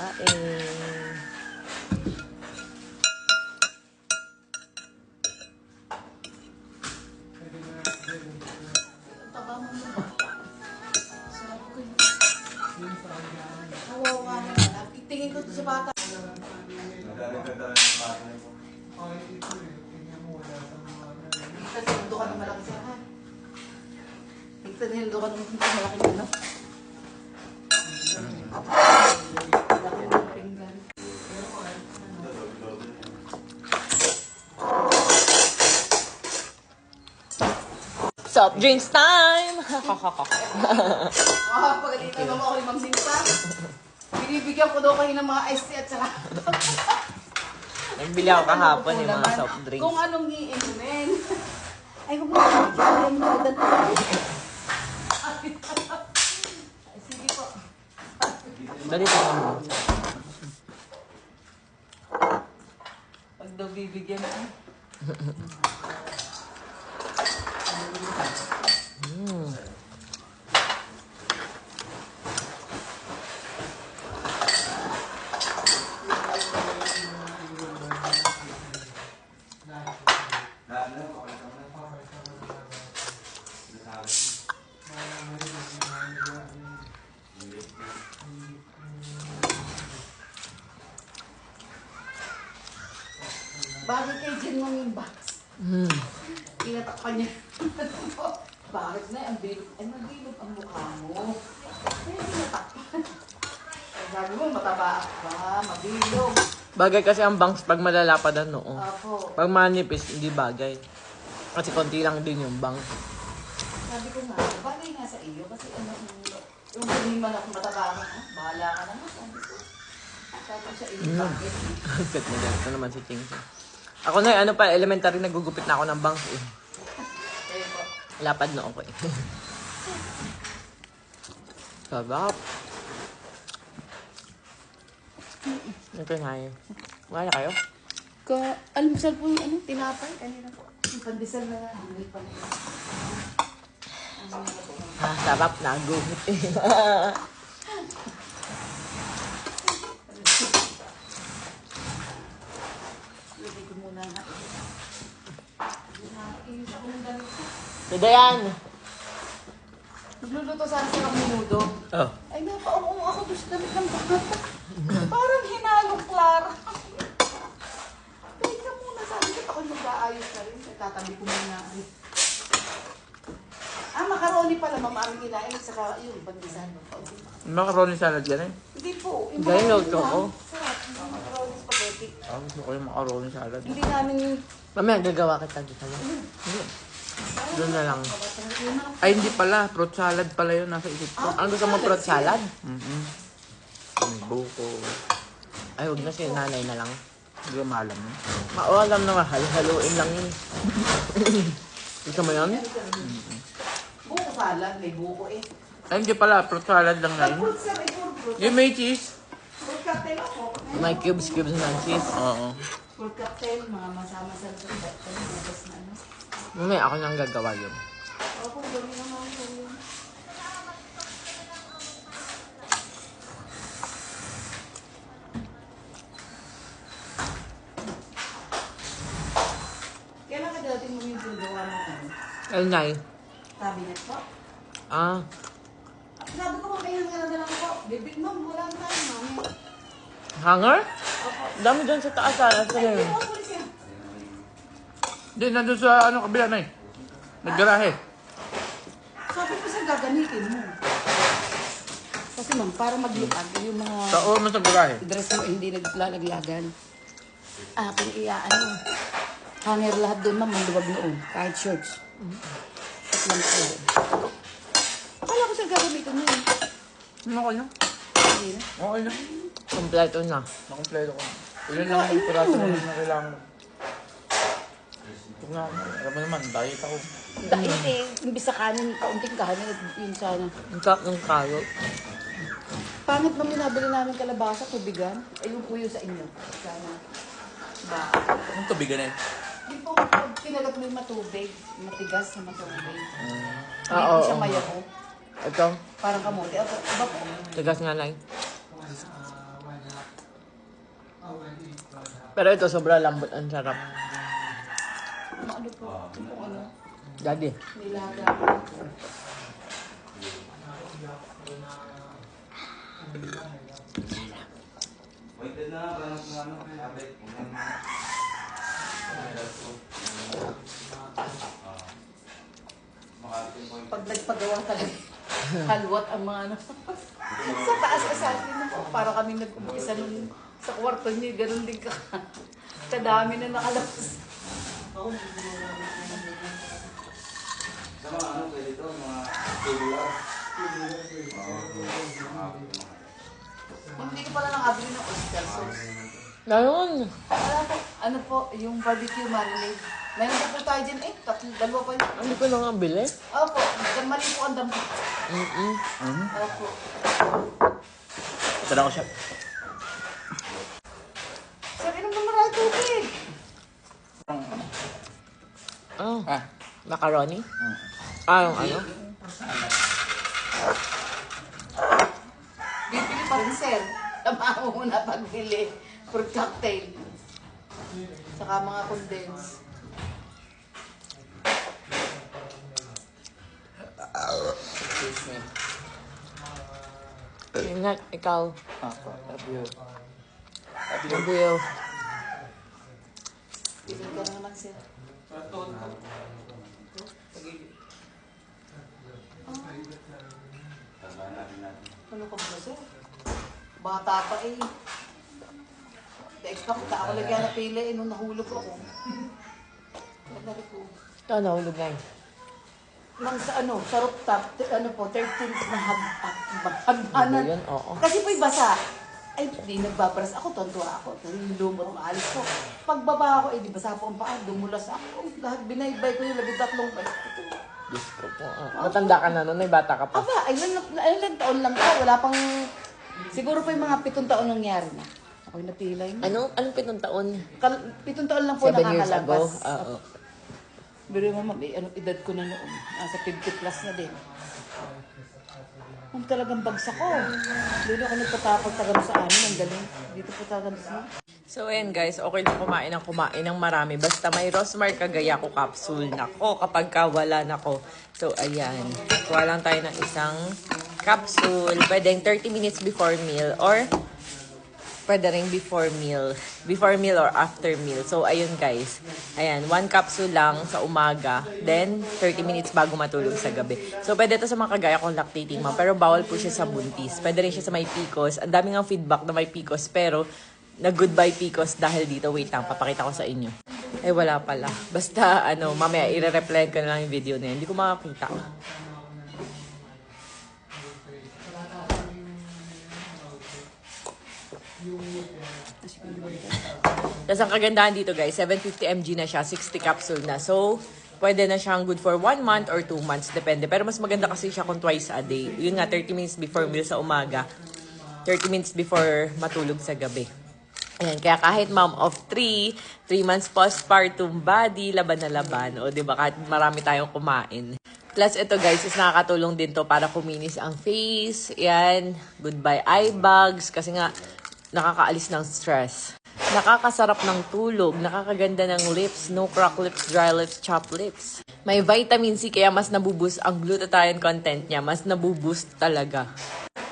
kain. Tingin ko sa bata. Sinundo ka ng malaki siya, ha? Sinundo ka ng malaki ano? Laki ng pinggan. Soft drinks time! Pagalitan naman ako ni Ma'am Sinta. Binibigyan ko daw kayo ng mga iced tea at saka... Nagbili ako kahapon yung mga soft drinks. Kung anong iinumin. Ay, kung ano sige po. Dali pa naman. Pag daw bibigyan na. Bakit kay Jen mo yung box? Tinatakpan niya. Bakit na? Ang bilog. Ay, mabilog ang mukha mo. Ay, tinatakpan. Ay, sabi mo, mataba ka. Mabilog. Bagay kasi ang bangs pag malalapad ang noo. Apo. Pag manipis, hindi bagay. Kasi konti lang din yung bangs. Sabi ko nga, bagay nga sa iyo. Kasi ano, yung hindi man ako mataba ka, bahala ka naman. Sabi ko sa iyo, bakit? Set na dyan. Ito naman si Ching. Ako na ano pa, elementary nagugupit na ako ng bangs eh. Ayun po. Lapad na ako eh. Sarap. Ito na yun. Wala kayo? Almusal po yung ano, tinapay. Kanina po. Yung pandesal na hindi pa nila. Sarap na. Gupit eh. Hindi ko muna nga. Inis ako ng damit ko. So, Dayan. Nagluluto sana sa minudo. Oh. Ay, napaong ako doon sa damit ng bata. Parang hinalong Clara. Pwede ka muna. Sabi ko ako mag-aayos na rin. Tatabi ko muna. Macaroni pala, mama aming kinain. At saka yung bandisan. Macaroni salad yan eh. Hindi po. Yung Dahil macaroni luto ko. lang. Sarap. Yung macaroni spaghetti. Gusto ko yung macaroni salad. Hindi namin Mamaya gagawa kita dito. Doon na lang. Ay, hindi pala. Fruit salad pala yun. Nasa isip ko. Ano gusto mo fruit salad? May buko. Ay, huwag na si nanay na lang. Hindi ko maalam. Oo, alam na nga. Haluin lang yun. Gusto mo yun? buko salad. May buko eh. Ay, hindi pala. Fruit salad lang na yun. Fruit sir, ay fruit. Yung may cheese. Fruit cocktail ako. May cubes ng cheese. Oo. Fruit cocktail, mga masama-sama sa cocktail. Bukas na ano. Mamaya ako nang gagawa yun. Opo, gawin naman ko yun. Kailan ka dating mo yung gagawa ng ano? Ay, nay. Cabinet po? Ah. Sabi ko, makahingan ka na lang po. Bibig ma'am, wala na tayo, mami. Hanger? Opo. Dami dyan sa taas. Sa Ay, ngayon. hindi mo ako siya. Hindi, nandun sa kabila na eh. Naggarahe. Sabi ko sa gagamitin mo. Kasi ma'am, para maglupag yung mga Sa mo sa garahe. dress mo hindi naglalaglagan. Akin ano. Hanger lahat doon ma'am, maluwag noon. Kahit shorts. At lang ko. Akala ko sa gagamitin mo yun. Ano na? Hindi na. Okay na. Kompleto na. Nakompleto ko. Ilan lang Ayun. yung piraso na kailangan mo. Ito nga, alam mo naman, diet ako. Dahil imbis sa kanin, kaunting kanin, yun sana. Ang sarap ng karot. Pangit nung minabili namin kalabasa, tubigan. Ayun po yun sa inyo. Sana. Ba? Anong tubigan eh? Di po, pag kinagat mo yung matubig, matigas na matubig. Hindi Oo. po siya mayaho. Ito, Parang kamote. Iba po. tigas nga lang. Pero ito, sobrang lambot. Ang sarap. Ano po? Kung ano? Daddy. Nilaga. Wait na, ano, abet. Pag nagpagawa talaga, halwat ang mga ano. Sa taas sa akin na po, para kami nag-umpisa nung sa kwarto niya, ganun din ka. Kadami na nakalabas. Sa mga ano, pwede ito, mga tubular. Hindi ko pala nakabili ng oyster sauce. Ganon. Ano po, yung barbecue marinade. Meron pa po tayo dyan eh, dalawa pa yun. Hindi ko na nga bili. Opo, mali po ang dami. Opo. Ito na ako siya. Sir, inom naman tayo tubig. Oh. Macaroni? Yung ano? Bibili pa rin, sir. Tama mo muna pagbili. Fruit cocktail. Saka mga condense. Excuse me. Ingat, ikaw. Love you. Love you. Bibili ka na naman, sir. Ano ka ba, sir? Bata pa eh. Na-expect ka ako lagyan na pila eh, nung nahulog ako. Nagdari ko. Ito, nahulog na yun. Nang sa ano, sa rooftop, ano po, 13 na hagbanan. Ano yun? Oo. Kasi po'y basa. Ay, di nagbabaras ako, tontuwa ako. Yung lumot, maalis ko. Pagbaba ako, di basa po ang paa, dumulas ako. Lahat binaybay ko yung 13 bay. Diyos ko po. Matanda ka na nun, ay bata ka pa. Aba, ilang taon lang ka, wala pang, siguro pa yung mga 7 taon nangyari na. Ako'y napila yun. Anong 7 taon? 7 taon lang po 7 years ago? nakakalabas. Oo. Pero mama, anong edad ko na noon? Nasa 50 plus na din. Kung talagang bagsak ko. Doon ako nagpatapag taga sa amin, ang galing. Dito po taga sa. So, ayan guys, okay lang kumain ng marami. Basta may Rosmar Kagaya ko capsule. Nako, kapag wala na ko. So, ayan. Kuha lang tayo ng isang capsule. Pwedeng 30 minutes before meal or pwede rin before meal. Before meal or after meal. So, ayun guys. Ayan, 1 capsule lang sa umaga. Then, 30 minutes bago matulog sa gabi. So, pwede ito sa mga kagaya kong lactating mom. Pero bawal po siya sa buntis. Pwede rin siya sa may PCOS. Ang dami nga feedback na may PCOS. Pero, nag-goodbye PCOS dahil dito. Wait lang, papakita ko sa inyo. Eh, wala pala. Basta, mamaya, i-reply ko na lang yung video na yun. Hindi ko makakita. Tapos ang kagandahan dito guys, 750 mg na siya, 60 capsule na. So, pwede na siyang good for 1 month or 2 months, depende. Pero mas maganda kasi siya kung twice a day. Yun nga, 30 minutes before meal sa umaga, 30 minutes before matulog sa gabi. Ayan, kaya kahit mom of 3 months postpartum body, laban na laban. O diba, kahit marami tayong kumain. Plus, ito guys, is nakakatulong din to para kuminis ang face. Ayan, goodbye eye bags. Kasi nga, nakakaalis ng stress. Nakakasarap ng tulog, nakakaganda ng lips, no crack lips, dry lips, chapped lips. May vitamin C kaya mas nabuboost ang glutathione content niya, mas nabuboost talaga.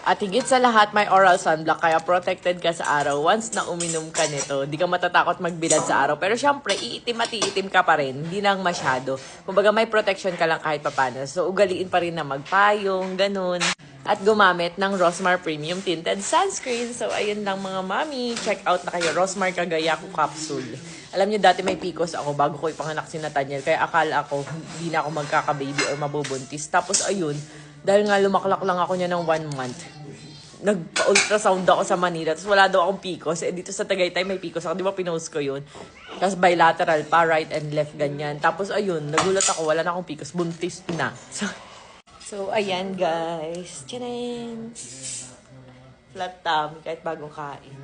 At higit sa lahat, may oral sunblock kaya protected ka sa araw. Once na uminom ka nito, di ka matatakot magbilad sa araw. Pero syempre, iitim at iitim ka pa rin, hindi nang masyado. Kumbaga may protection ka lang kahit papano. So ugaliin pa rin na magpayong, ganun. At gumamit ng Rosmar Premium Tinted Sunscreen. So, ayun lang mga mami. Check out na kayo. Rosmar Kagaya ko capsule. Alam niyo, dati may PCOS ako bago ko ipanganak si Nathaniel. Kaya akala ko, hindi na ako magkaka-baby or mabubuntis. Tapos, ayun, dahil nga lumaklak lang ako niya ng 1 month. Nagpa-ultrasound ako sa Manila. Tapos wala daw akong PCOS. Eh, dito sa Tagaytay may PCOS ako. Di ba pinost ko yun? Tapos bilateral pa, right and left, ganyan. Tapos, ayun, nagulat ako. Wala na akong PCOS. Buntis na. So, ayan guys. Tcharan! Flat tummy kahit bagong kain.